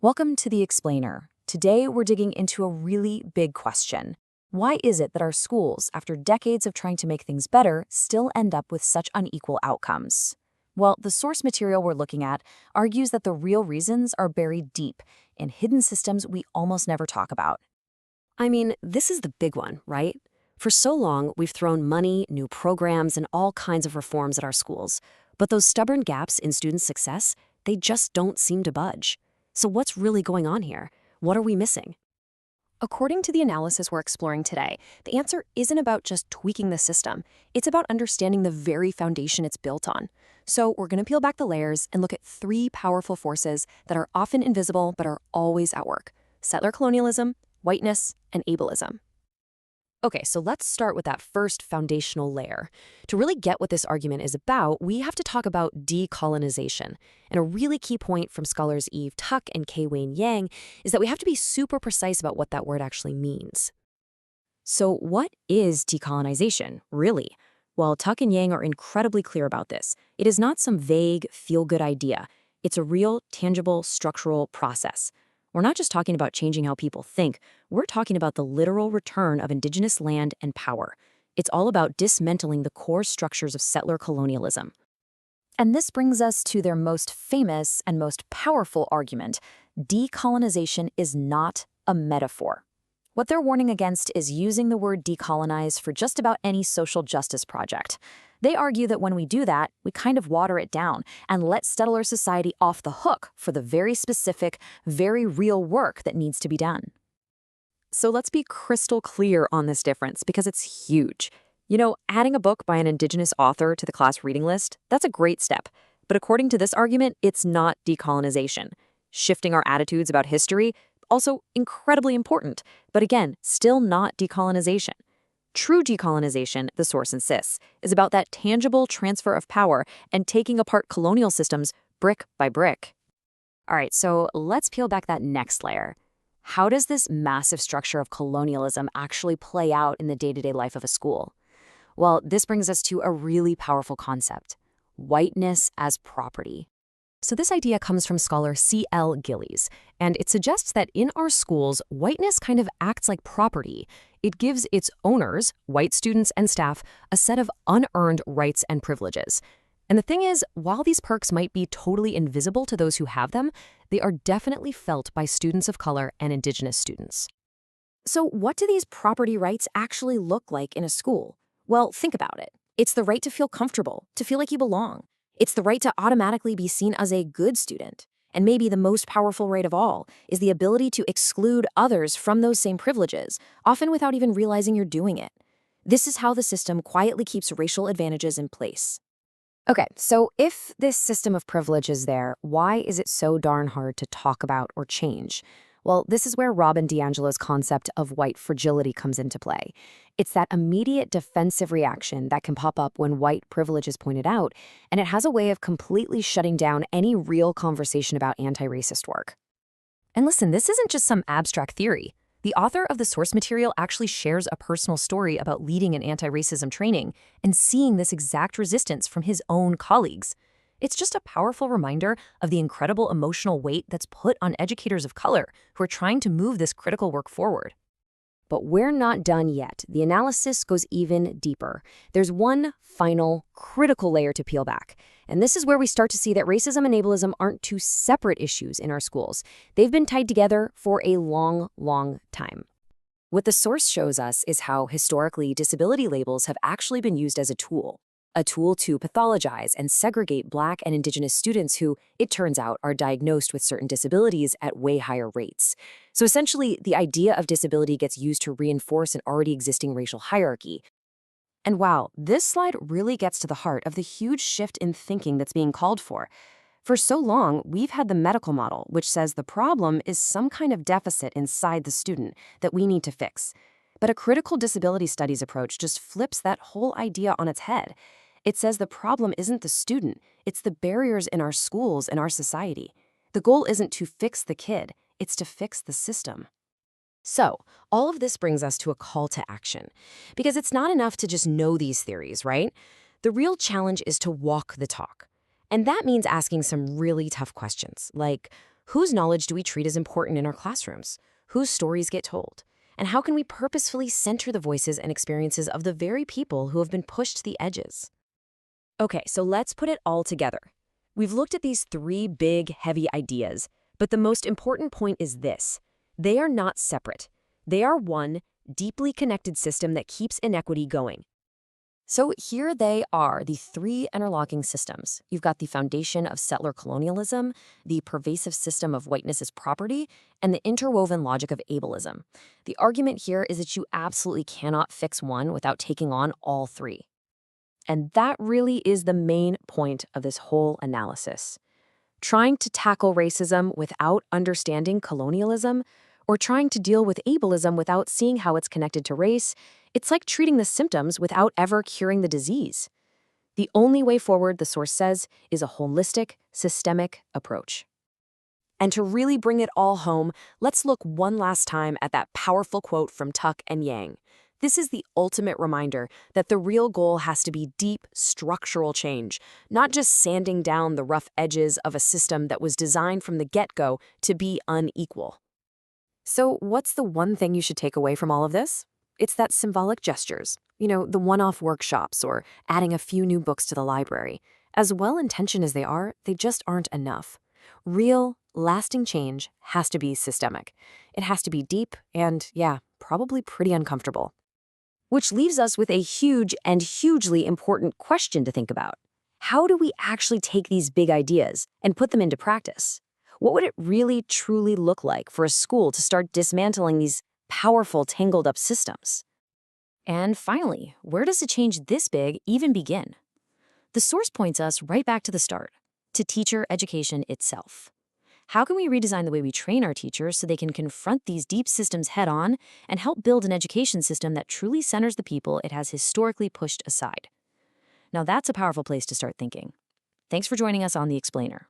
Welcome to The Explainer. Today, we're digging into a really big question. Why is it that our schools, after decades of trying to make things better, still end up with such unequal outcomes? Well, the source material we're looking at argues that the real reasons are buried deep in hidden systems we almost never talk about. I mean, this is the big one, right? For so long, we've thrown money, new programs, and all kinds of reforms at our schools. But those stubborn gaps in student success, they just don't seem to budge. So what's really going on here? What are we missing? According to the analysis we're exploring today, the answer isn't about just tweaking the system. It's about understanding the very foundation it's built on. So we're going to peel back the layers and look at three powerful forces that are often invisible but are always at work: settler colonialism, whiteness, and ableism. Okay, so let's start with that first foundational layer. To really get what this argument is about, we have to talk about decolonization. And a really key point from scholars Eve Tuck and K. Wayne Yang is that we have to be super precise about what that word actually means. So, what is decolonization, really? Well, Tuck and Yang are incredibly clear about this. It is not some vague, feel-good idea. It's a real, tangible, structural process. We're not just talking about changing how people think, we're talking about the literal return of Indigenous land and power. It's all about dismantling the core structures of settler colonialism. And this brings us to their most famous and most powerful argument: decolonization is not a metaphor. What they're warning against is using the word decolonize for just about any social justice project. They argue that when we do that, we kind of water it down and let settler society off the hook for the very specific, very real work that needs to be done. So let's be crystal clear on this difference because it's huge. You know, adding a book by an Indigenous author to the class reading list, that's a great step. But according to this argument, it's not decolonization. Shifting our attitudes about history, also incredibly important, but again, still not decolonization. True decolonization, the source insists, is about that tangible transfer of power and taking apart colonial systems brick by brick. All right, so let's peel back that next layer. How does this massive structure of colonialism actually play out in the day-to-day life of a school? Well, this brings us to a really powerful concept: whiteness as property. So this idea comes from scholar C.L. Gillies, and it suggests that in our schools, whiteness kind of acts like property. It gives its owners, white students and staff, a set of unearned rights and privileges. And the thing is, while these perks might be totally invisible to those who have them, they are definitely felt by students of color and Indigenous students. So what do these property rights actually look like in a school? Well, think about it. It's the right to feel comfortable, to feel like you belong. It's the right to automatically be seen as a good student. And maybe the most powerful right of all is the ability to exclude others from those same privileges, often without even realizing you're doing it. This is how the system quietly keeps racial advantages in place. Okay, so if this system of privilege is there, why is it so darn hard to talk about or change? Well, this is where Robin DiAngelo's concept of white fragility comes into play. It's that immediate defensive reaction that can pop up when white privilege is pointed out, and it has a way of completely shutting down any real conversation about anti-racist work. And listen, this isn't just some abstract theory. The author of the source material actually shares a personal story about leading an anti-racism training and seeing this exact resistance from his own colleagues. It's just a powerful reminder of the incredible emotional weight that's put on educators of color who are trying to move this critical work forward. But we're not done yet. The analysis goes even deeper. There's one final critical layer to peel back. And this is where we start to see that racism and ableism aren't two separate issues in our schools. They've been tied together for a long, long time. What the source shows us is how historically disability labels have actually been used as a tool to pathologize and segregate Black and Indigenous students who, it turns out, are diagnosed with certain disabilities at way higher rates. So essentially, the idea of disability gets used to reinforce an already existing racial hierarchy. And wow, this slide really gets to the heart of the huge shift in thinking that's being called for. For so long, we've had the medical model, which says the problem is some kind of deficit inside the student that we need to fix. But a critical disability studies approach just flips that whole idea on its head. It says the problem isn't the student, it's the barriers in our schools and our society. The goal isn't to fix the kid, it's to fix the system. So, all of this brings us to a call to action. Because it's not enough to just know these theories, right? The real challenge is to walk the talk. And that means asking some really tough questions, like, Whose knowledge do we treat as important in our classrooms? Whose stories get told? And how can we purposefully center the voices and experiences of the very people who have been pushed to the edges? Okay, so let's put it all together. We've looked at these three big, heavy ideas, but the most important point is this. They are not separate. They are one deeply connected system that keeps inequity going. So here they are, the three interlocking systems. You've got the foundation of settler colonialism, the pervasive system of whiteness as property, and the interwoven logic of ableism. The argument here is that you absolutely cannot fix one without taking on all three. And that really is the main point of this whole analysis. Trying to tackle racism without understanding colonialism, or trying to deal with ableism without seeing how it's connected to race, it's like treating the symptoms without ever curing the disease. The only way forward, the source says, is a holistic, systemic approach. And to really bring it all home, let's look one last time at that powerful quote from Tuck and Yang. This is the ultimate reminder that the real goal has to be deep, structural change, not just sanding down the rough edges of a system that was designed from the get-go to be unequal. So what's the one thing you should take away from all of this? It's that symbolic gestures, the one-off workshops or adding a few new books to the library. As well-intentioned as they are, they just aren't enough. Real, lasting change has to be systemic. It has to be deep and, probably pretty uncomfortable. Which leaves us with a huge and hugely important question to think about. How do we actually take these big ideas and put them into practice? What would it really, truly look like for a school to start dismantling these powerful, tangled-up systems? And finally, where does a change this big even begin? The source points us right back to the start, to teacher education itself. How can we redesign the way we train our teachers so they can confront these deep systems head-on and help build an education system that truly centers the people it has historically pushed aside? Now that's a powerful place to start thinking. Thanks for joining us on The Explainer.